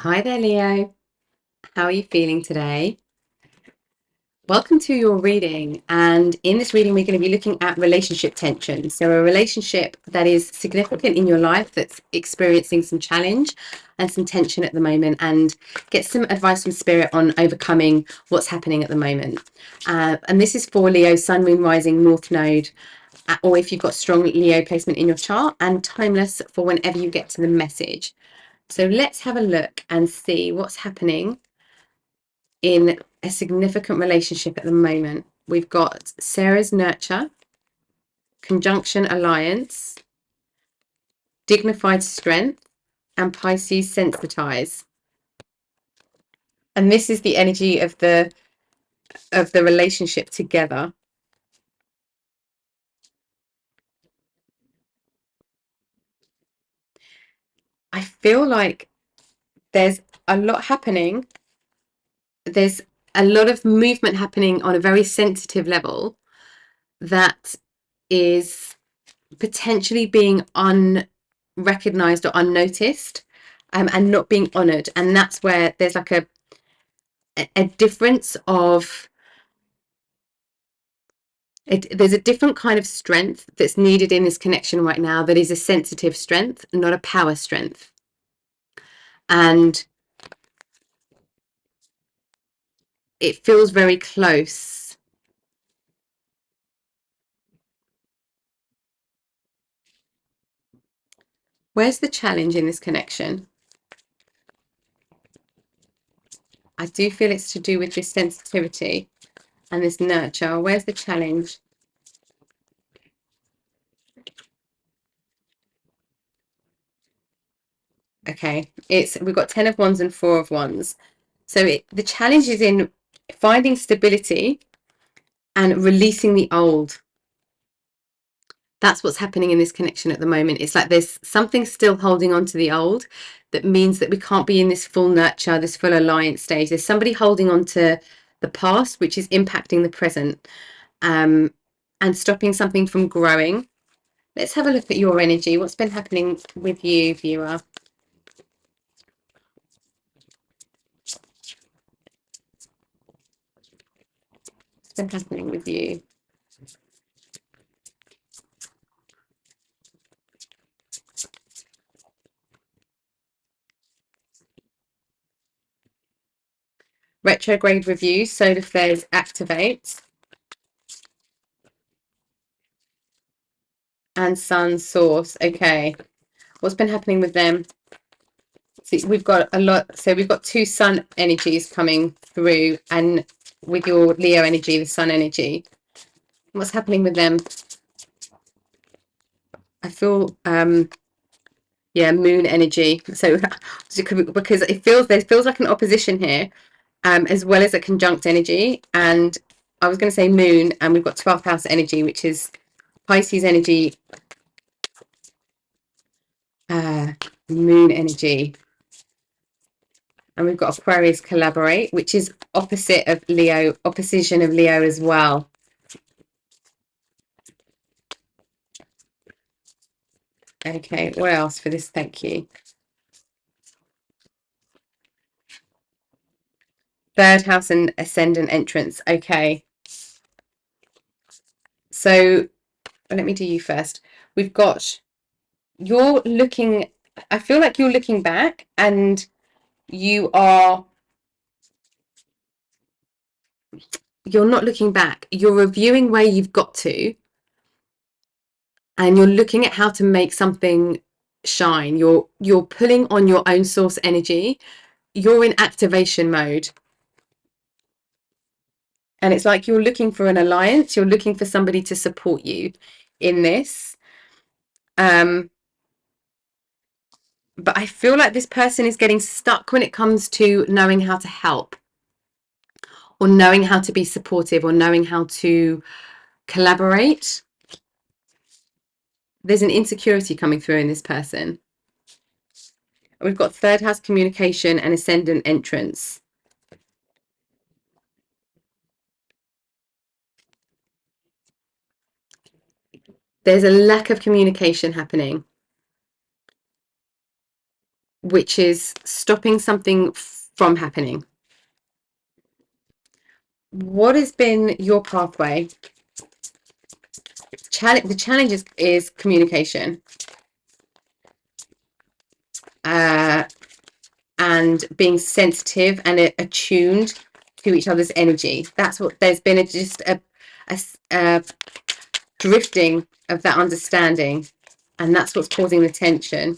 Hi there, Leo. How are you feeling today? Welcome to your reading. And in this reading, we're going to be looking at relationship tension. So, a relationship that is significant in your life that's experiencing some challenge and some tension at the moment, and get some advice from Spirit on overcoming what's happening at the moment. And this is for Leo, Sun, Moon, Rising, North Node, or if you've got strong Leo placement in your chart, and timeless for whenever you get to the message. So, let's have a look and see what's happening in a significant relationship at the moment. We've got Sarah's nurture, conjunction alliance, dignified strength, and Pisces sensitize. And this is the energy of the relationship together. I feel like there's a lot happening. There's a lot of movement happening on a very sensitive level that is potentially being unrecognized or unnoticed, and not being honored. And that's where there's like a difference of there's a different kind of strength that's needed in this connection right now, that is a sensitive strength, not a power strength. And it feels very close. Where's the challenge in this connection? I do feel it's to do with this sensitivity and this nurture. Where's the challenge? Okay, we've got 10 of Wands and 4 of Wands. So the challenge is in finding stability and releasing the old. That's what's happening in this connection at the moment. It's like there's something still holding on to the old, that means that we can't be in this full nurture, this full alliance stage. There's somebody holding on to the past, which is impacting the present, and stopping something from growing. Let's have a look at your energy. What's been happening with you, viewer? What's been happening with you? Retrograde review, solar flares activate, and sun source. Okay, what's been happening with them? See, we've got a lot. So we've got two sun energies coming through, and with your Leo energy, the sun energy. What's happening with them? I feel yeah, moon energy. So because it feels, there feels like an opposition here, as well as a conjunct energy. And I was going to say moon, and we've got 12th house energy, which is Pisces energy, moon energy. And we've got Aquarius collaborate, which is opposite of Leo, opposition of Leo as well. Okay, what else for this? Thank you. Third house and ascendant entrance. Okay. So let me do you first. We've got, you're looking, I feel like you're looking back, and you are, you're not looking back. You're reviewing where you've got to, and you're looking at how to make something shine. You're pulling on your own source energy. You're in activation mode. And it's like you're looking for an alliance. You're looking for somebody to support you in this. But I feel like this person is getting stuck when it comes to knowing how to help, or knowing how to be supportive, or knowing how to collaborate. There's an insecurity coming through in this person. We've got third house communication and ascendant entrance. There's a lack of communication happening. which is stopping something from happening. What has been your pathway? The challenge is communication, and being sensitive and attuned to each other's energy. That's what there's been just a drifting of that understanding, and that's what's causing the tension.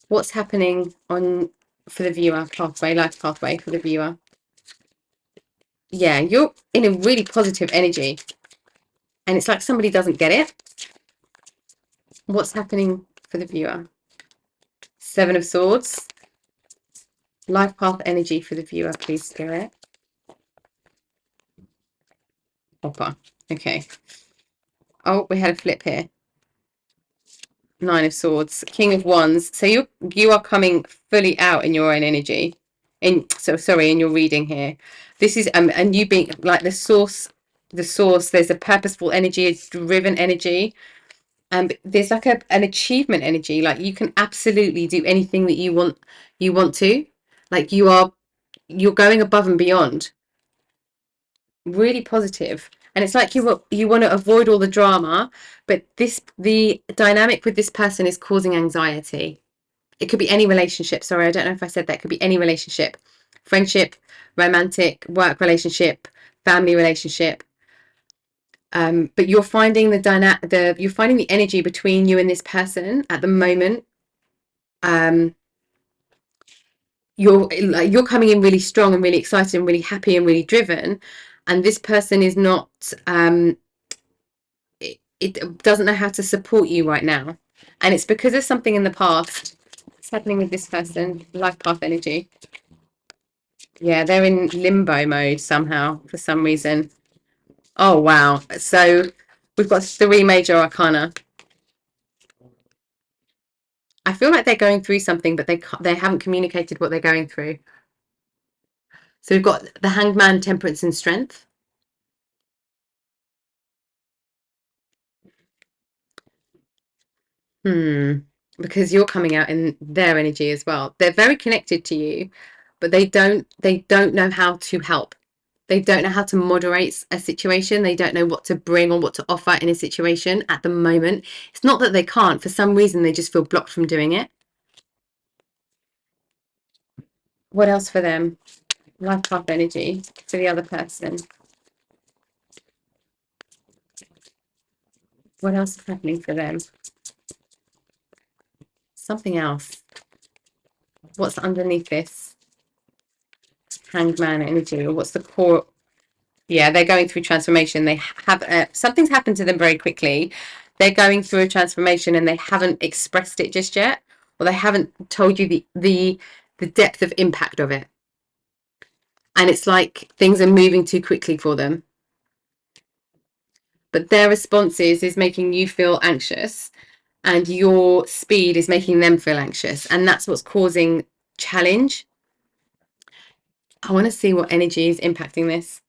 What's happening for the viewer pathway, life pathway for the viewer? Yeah, you're in a really positive energy, and it's like somebody doesn't get it. What's happening for the viewer? Seven of Swords. Life path energy for the viewer, please, Spirit. Hopper. Okay. Oh, we had a flip here. Nine of Swords, King of Wands. So you are coming fully out in your own energy. In your reading here. This is and you being like the source. There's a purposeful energy, a driven energy. There's like an achievement energy. Like you can absolutely do anything that you want to. Like you're going above and beyond. Really positive. And it's like you want to avoid all the drama, but the dynamic with this person is causing anxiety. It could be any relationship. Sorry, I don't know if I said that. It could be any relationship, friendship, romantic, work relationship, family relationship. But you're finding you're finding the energy between you and this person at the moment. You're coming in really strong and really excited and really happy and really driven, and this person is not. It doesn't know how to support you right now, and it's because of something in the past. What's happening with this person? Life path energy. Yeah, they're in limbo mode somehow for some reason. Oh wow. So we've got three major arcana. I feel like they're going through something, but they haven't communicated what they're going through. So we've got the Hanged Man, Temperance and Strength. Because you're coming out in their energy as well. They're very connected to you, but they don't know how to help. They don't know how to moderate a situation. They don't know what to bring or what to offer in a situation at the moment. It's not that they can't. For some reason, they just feel blocked from doing it. What else for them? Life path energy for the other person. What else is happening for them? Something else. What's underneath this? Hanged Man energy, or what's the core? Yeah, they're going through transformation. They have something's happened to them very quickly. They're going through a transformation and they haven't expressed it just yet, or they haven't told you the depth of impact of it. And it's like things are moving too quickly for them. But their responses is making you feel anxious, and your speed is making them feel anxious, and that's what's causing challenge. I want to see what energy is impacting this.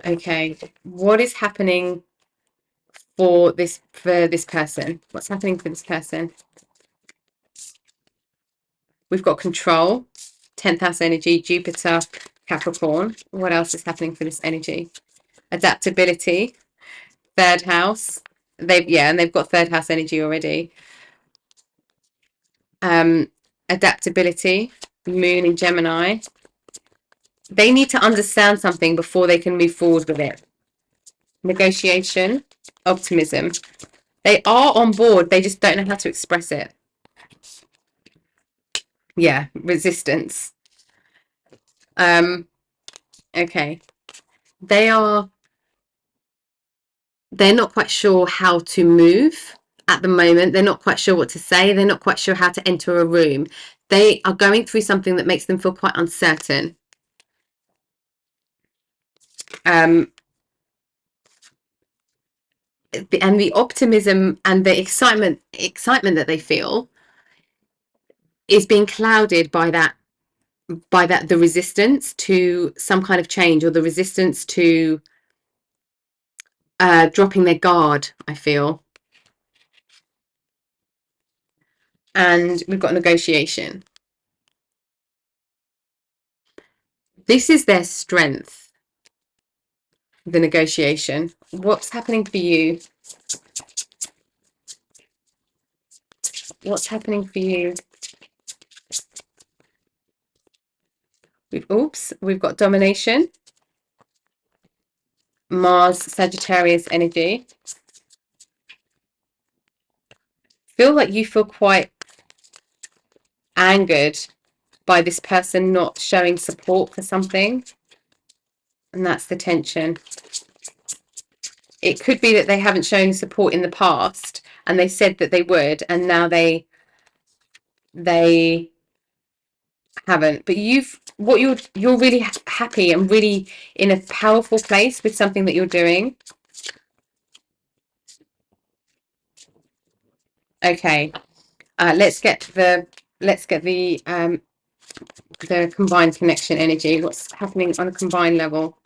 Okay, what is happening for this person? What's happening for this person? We've got control, 10th house energy, Jupiter, Capricorn. What else is happening for this energy? Adaptability, third house. They've got third house energy already. Adaptability, Moon in Gemini. They need to understand something before they can move forward with it. Negotiation, optimism. They are on board, they just don't know how to express it. Yeah, resistance. Okay. They're not quite sure how to move at the moment. They're not quite sure what to say. They're not quite sure how to enter a room. They are going through something that makes them feel quite uncertain. And the optimism and the excitement that they feel is being clouded by the resistance to some kind of change, or the resistance to dropping their guard, I feel. and we've got negotiation. This is their strength, the negotiation. What's happening for you? What's happening for you? We've got domination, Mars, Sagittarius energy. Feel like you feel quite angered by this person not showing support for something, and that's the tension. It could be that they haven't shown support in the past and they said that they would, and now they haven't. But you're really happy and really in a powerful place with something that you're doing. Okay, let's get the combined connection energy. What's happening on a combined level?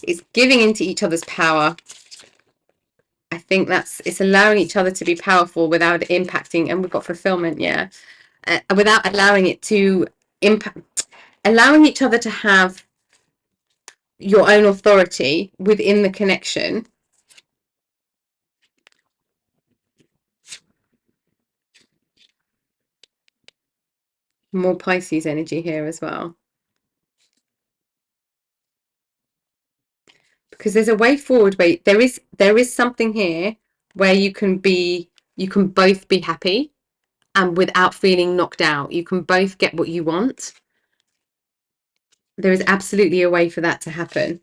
It's giving into each other's power. I think it's allowing each other to be powerful without impacting, and we've got fulfillment, yeah, without allowing it to impact, allowing each other to have your own authority within the connection. More Pisces energy here as well, because there's a way forward where there is something here where you can both be happy and without feeling knocked out. You can both get what you want. There is absolutely a way for that to happen.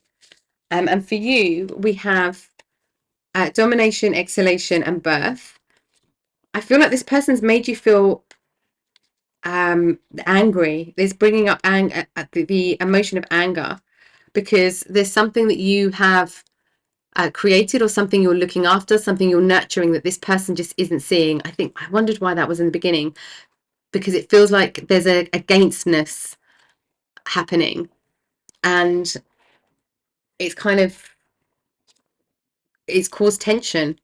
And for you, we have domination, exhalation, and birth. I feel like this person's made you feel angry. There's bringing up the emotion of anger, because there's something that you have created, or something you're looking after, something you're nurturing that this person just isn't seeing. I wondered why that was in the beginning, because it feels like there's a againstness happening, and it's caused tension.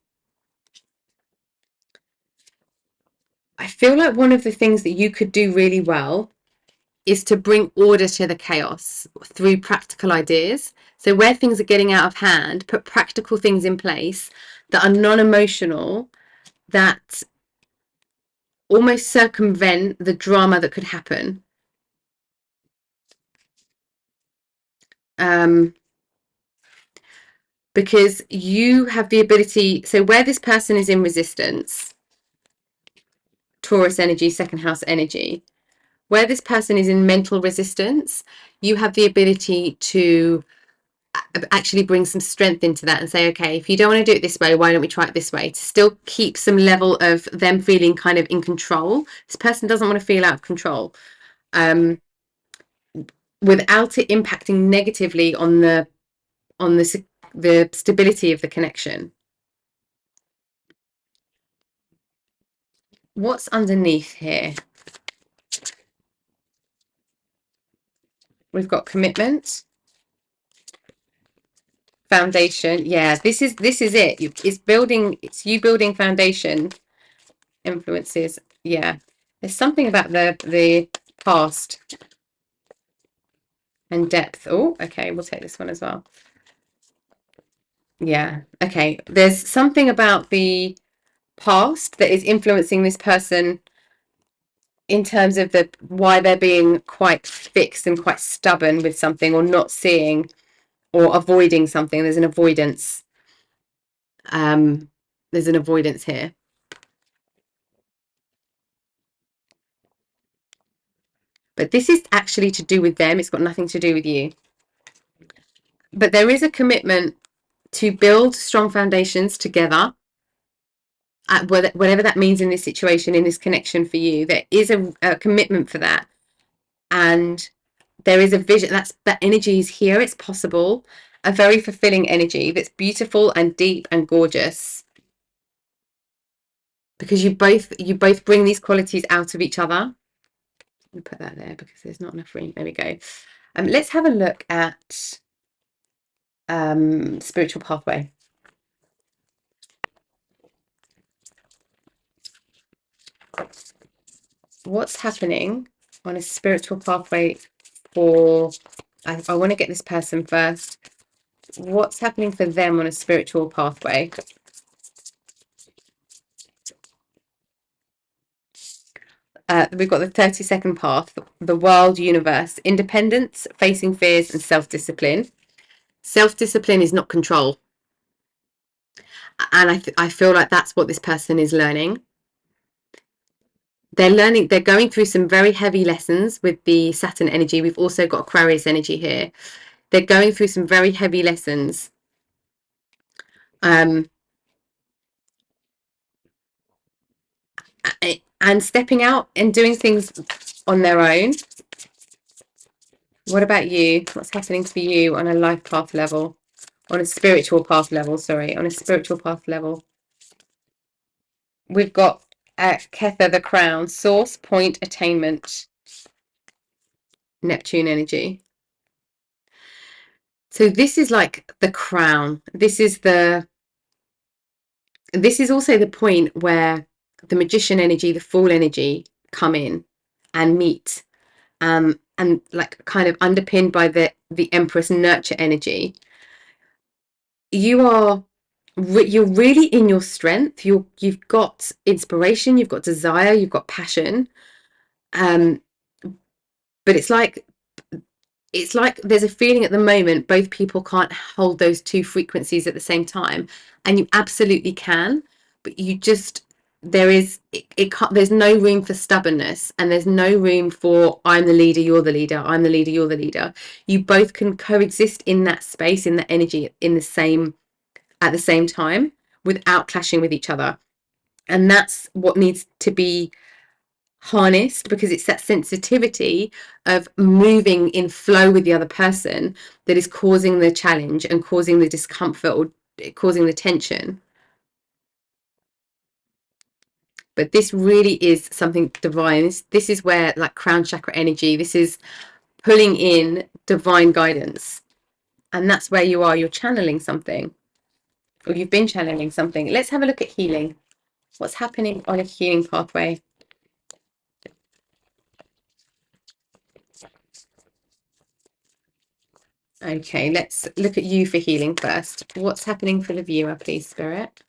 I feel like one of the things that you could do really well is to bring order to the chaos through practical ideas. So where things are getting out of hand, put practical things in place that are non-emotional, that almost circumvent the drama that could happen. Because you have the ability, so where this person is in resistance, Taurus energy, second house energy, where this person is in mental resistance, you have the ability to actually bring some strength into that and say, okay, if you don't want to do it this way, why don't we try it this way, to still keep some level of them feeling kind of in control. This person doesn't want to feel out of control, without it impacting negatively on the stability of the connection. What's underneath here? We've got commitment, foundation. Yeah, this is it. It's you building foundation. Influences. Yeah, there's something about the past and depth. Oh, okay, we'll take this one as well. Yeah, okay. There's something about the past that is influencing this person in terms of why they're being quite fixed and quite stubborn with something, or not seeing, or avoiding something. There's an avoidance. There's an avoidance here. But this is actually to do with them. It's got nothing to do with you. But there is a commitment to build strong foundations together, at whatever that means in this situation, in this connection for you. There is a commitment for that. And there is a vision. That energy is here. It's possible. A very fulfilling energy that's beautiful and deep and gorgeous. Because you both bring these qualities out of each other. Let me put that there because there's not enough room. There we go. Let's have a look at spiritual pathway. What's happening on a spiritual pathway for, I want to get this person first. What's happening for them on a spiritual pathway? We've got the 30-second path, the world, universe, independence, facing fears, and self-discipline. Self-discipline is not control. And I feel like that's what this person is learning. They're going through some very heavy lessons with the Saturn energy. We've also got Aquarius energy here. They're going through some very heavy lessons. And stepping out and doing things on their own. What about you? What's happening for you on a life path level? On a spiritual path level, sorry. On a spiritual path level. We've got Kether, the crown, source, point, attainment. Neptune energy. So this is like the crown. This is also the point where the magician energy, the fool energy come in and meet. And like kind of underpinned by the Empress nurture energy. You're really in your strength. You've got inspiration, you've got desire, you've got passion. But it's like there's a feeling at the moment both people can't hold those two frequencies at the same time, and you absolutely can, but you just it can't, there's no room for stubbornness, and there's no room for I'm the leader, you're the leader, I'm the leader, you're the leader. You both can coexist in that space, in that energy, at the same time, without clashing with each other. And that's what needs to be harnessed, because it's that sensitivity of moving in flow with the other person that is causing the challenge and causing the discomfort, or causing the tension. But this really is something divine. This is where, like, crown chakra energy, this is pulling in divine guidance, and that's where you are. You're channeling something, or you've been channeling something. Let's have a look at healing. What's happening on a healing pathway? Okay, let's look at you for healing first. What's happening for the viewer, please, Spirit?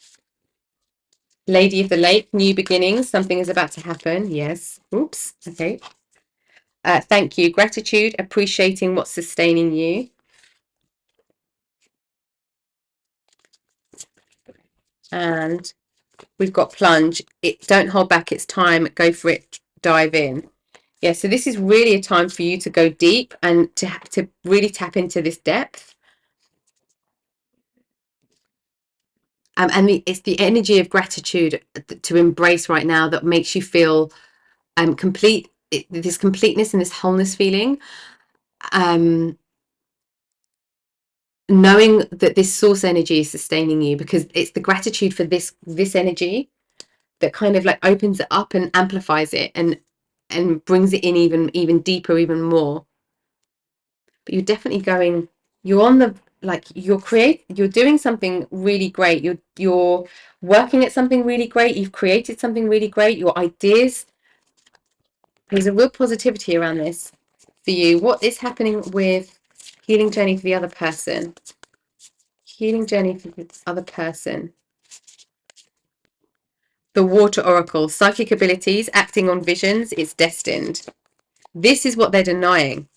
Lady of the Lake, new beginnings. Something is about to happen. Yes. Oops. Okay. Thank you. Gratitude, appreciating what's sustaining you. And we've got plunge. Don't hold back. It's time. Go for it. Dive in. Yeah, so this is really a time for you to go deep and to really tap into this depth. And it's the energy of gratitude to embrace right now that makes you feel complete. This completeness and this wholeness feeling. Knowing that this source energy is sustaining you, because it's the gratitude for this energy that kind of like opens it up and amplifies it and brings it in even deeper, even more. But you're definitely going, you're on the, like, you're doing something really great. You're working at something really great. You've created something really great. Your ideas, there's a real positivity around this for you. What is happening with healing journey for the other person? Healing journey for the other person. The Water Oracle, psychic abilities, acting on visions, it's destined. This is what they're denying.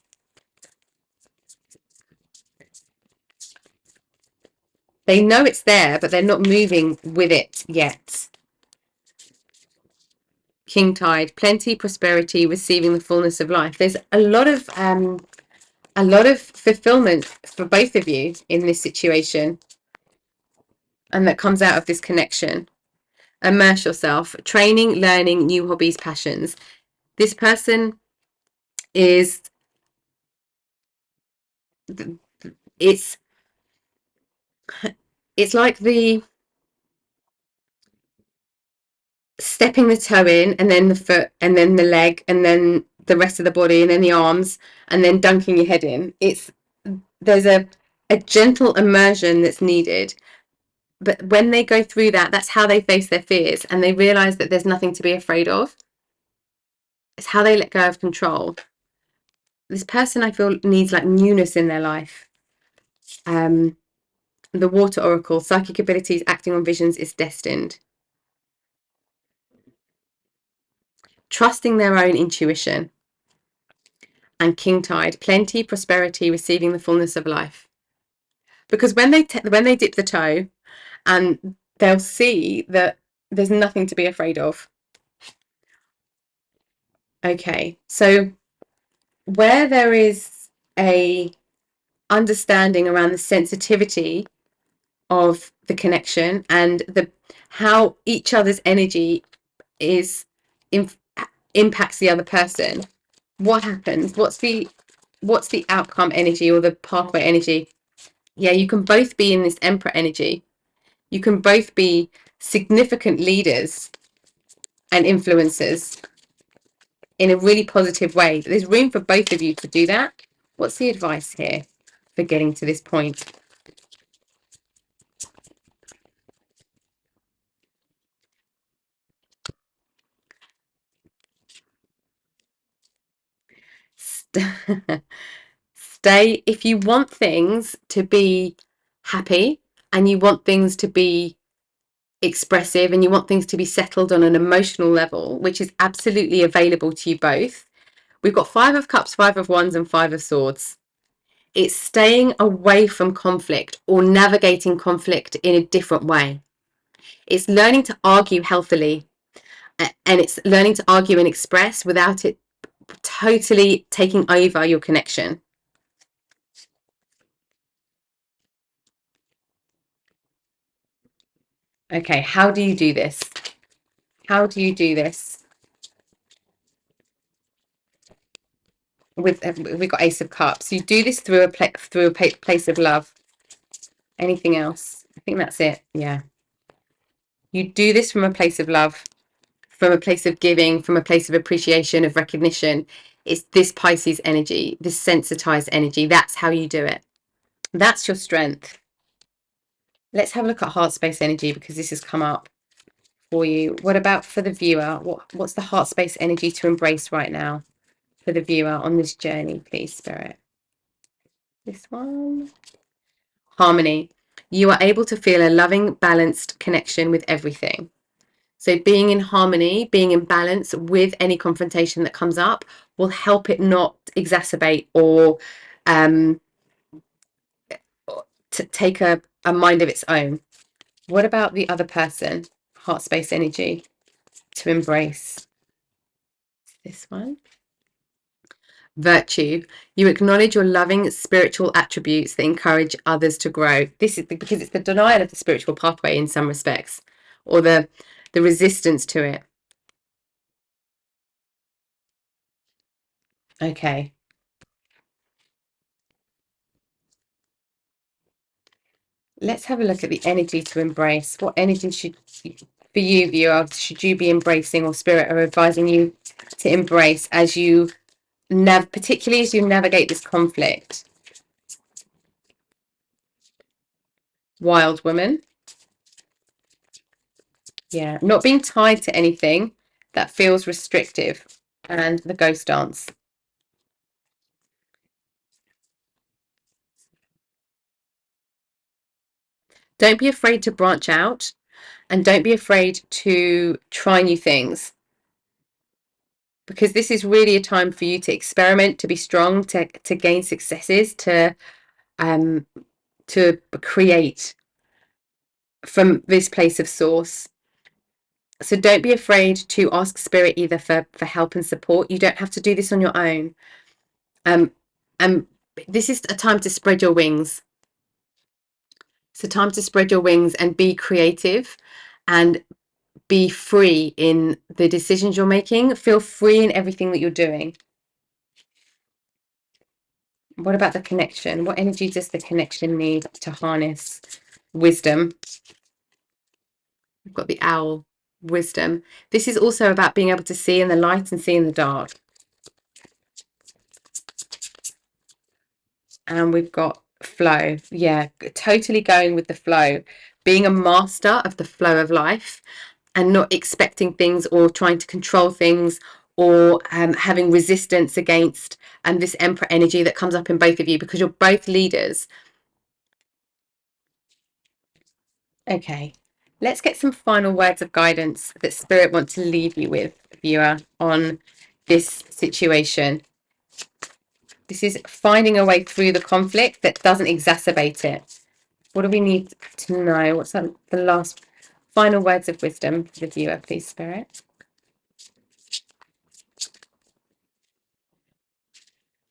They know it's there, but they're not moving with it yet. King Tide, plenty, prosperity, receiving the fullness of life. There's a lot of fulfillment for both of you in this situation, and that comes out of this connection. Immerse yourself, training, learning, new hobbies, passions. This person is, it's like the stepping the toe in, and then the foot, and then the leg, and then the rest of the body, and then the arms, and then dunking your head in. There's a gentle immersion that's needed. But when they go through that, that's how they face their fears, and they realize that there's nothing to be afraid of. It's how they let go of control. This person, I feel, needs like newness in their life. The water oracle, psychic abilities, acting on visions is destined. Trusting their own intuition. And king tide, plenty, prosperity, receiving the fullness of life. Because when they dip the toe, and they'll see that there's nothing to be afraid of. Okay, so where there is a understanding around the sensitivity of the connection and the how each other's energy is impacts the other person, what happens? What's the outcome energy or the pathway energy? Yeah, you can both be in this emperor energy. You can both be significant leaders and influencers in a really positive way. There's room for both of you to do that. What's the advice here for getting to this point? Stay, if you want things to be happy and you want things to be expressive and you want things to be settled on an emotional level, which is absolutely available to you both. We've got 5 of cups, 5 of wands and 5 of swords. It's staying away from conflict or navigating conflict in a different way. It's learning to argue healthily, and it's learning to argue and express without it totally taking over your connection. Okay, how do you do this? How do you do this? With we've got Ace of Cups. You do this through a place of love. Anything else? I think that's it. Yeah. You do this from a place of love, from a place of giving, from a place of appreciation, of recognition. It's this Pisces energy, this sensitized energy. That's how you do it. That's your strength. Let's have a look at heart space energy because this has come up for you. What about for the viewer? What's the heart space energy to embrace right now for the viewer on this journey, please, Spirit? This one. Harmony. You are able to feel a loving, balanced connection with everything. So being in harmony, being in balance with any confrontation that comes up will help it not exacerbate or to take a mind of its own. What about the other person? Heart space energy to embrace. This one. Virtue. You acknowledge your loving spiritual attributes that encourage others to grow. This is because it's the denial of the spiritual pathway in some respects, or the resistance to it. Okay. Let's have a look at the energy to embrace. What energy should, for you, viewer, should you be embracing, or spirit are advising you to embrace as you particularly as you navigate this conflict? Wild woman. Yeah, not being tied to anything that feels restrictive. And the ghost dance. Don't be afraid to branch out, and don't be afraid to try new things, because this is really a time for you to experiment, to be strong, to gain successes, to create from this place of source. So don't be afraid to ask spirit either for help and support. You don't have to do this on your own. Um, this is a time to spread your wings. It's a time to spread your wings and be creative and be free in the decisions you're making. Feel free in everything that you're doing. What about the connection? What energy does the connection need to harness wisdom? We've got the owl, wisdom. This is also about being able to see in the light and see in the dark. And we've got flow. Yeah, totally going with the flow. being a master of the flow of life and not expecting things or trying to control things or having resistance against this Emperor energy that comes up in both of you, because you're both leaders. Okay, let's get some final words of guidance that Spirit wants to leave you with, viewer, on this situation. This is finding a way through the conflict that doesn't exacerbate it. What do we need to know? What's the last final words of wisdom for the viewer, please, Spirit?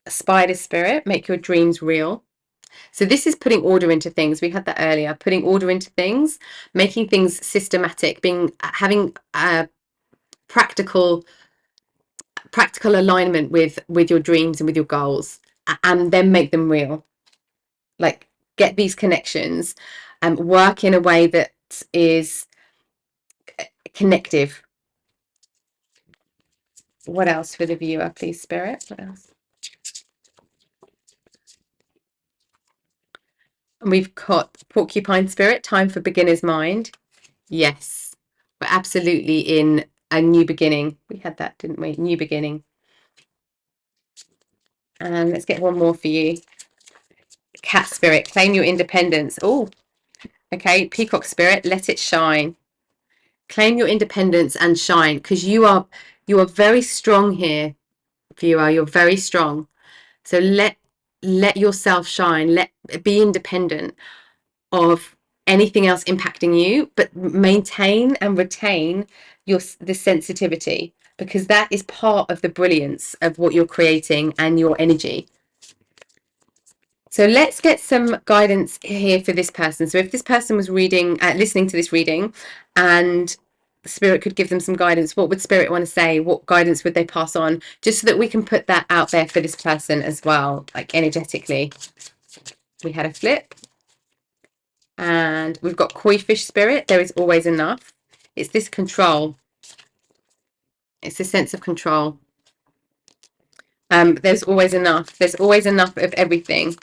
Spider Spirit, make your dreams real. So this is putting order into things. We had that earlier, putting order into things, making things systematic, having a practical alignment with your dreams and with your goals, and then make them real. Like, get these connections and work in a way that is connective. What else for the viewer, please, Spirit? What else? And we've got Porcupine Spirit, time for beginner's mind. Yes, we're absolutely in a new beginning. We had that, didn't we? New beginning. And let's get one more for you. Cat Spirit, claim your independence. Oh, okay. Peacock Spirit, let it shine. Claim your independence and shine, because you are very strong here, viewer. You're very strong. So let yourself shine. Be independent of anything else impacting you, but maintain and retain the sensitivity, because that is part of the brilliance of what you're creating and your energy. So let's get some guidance here for this person. So if this person was listening to this reading, and Spirit could give them some guidance, what would Spirit want to say? What guidance would they pass on? Just so that we can put that out there for this person as well, like energetically. We had a flip. And we've got Koi Fish Spirit. There is always enough. It's this control. It's a sense of control. There's always enough. There's always enough of everything.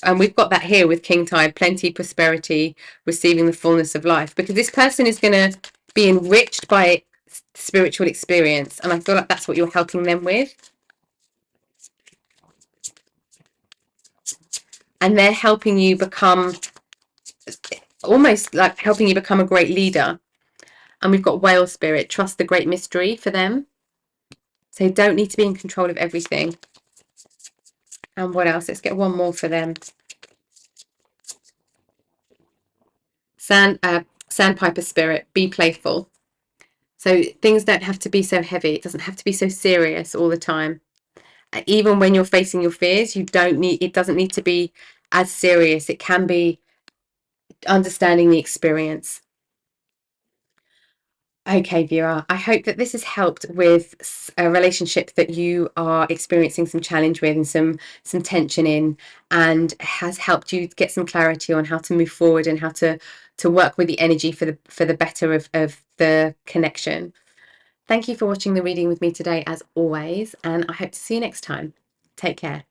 And we've got that here with King Tide, plenty, prosperity, receiving the fullness of life, because this person is going to be enriched by spiritual experience. And I feel like that's what you're helping them with. And they're helping you become, almost like helping you become a great leader. And we've got Whale Spirit, trust the great mystery for them. So you don't need to be in control of everything. And what else? Let's get one more for them. Sandpiper Spirit, be playful. So things don't have to be so heavy. It doesn't have to be so serious all the time. Even when you're facing your fears, it doesn't need to be as serious. It can be understanding the experience. Okay, viewer, I hope that this has helped with a relationship that you are experiencing some challenge with and some tension in, and has helped you get some clarity on how to move forward and how to work with the energy for the better of the connection. Thank you for watching the reading with me today, as always, and I hope to see you next time. Take care.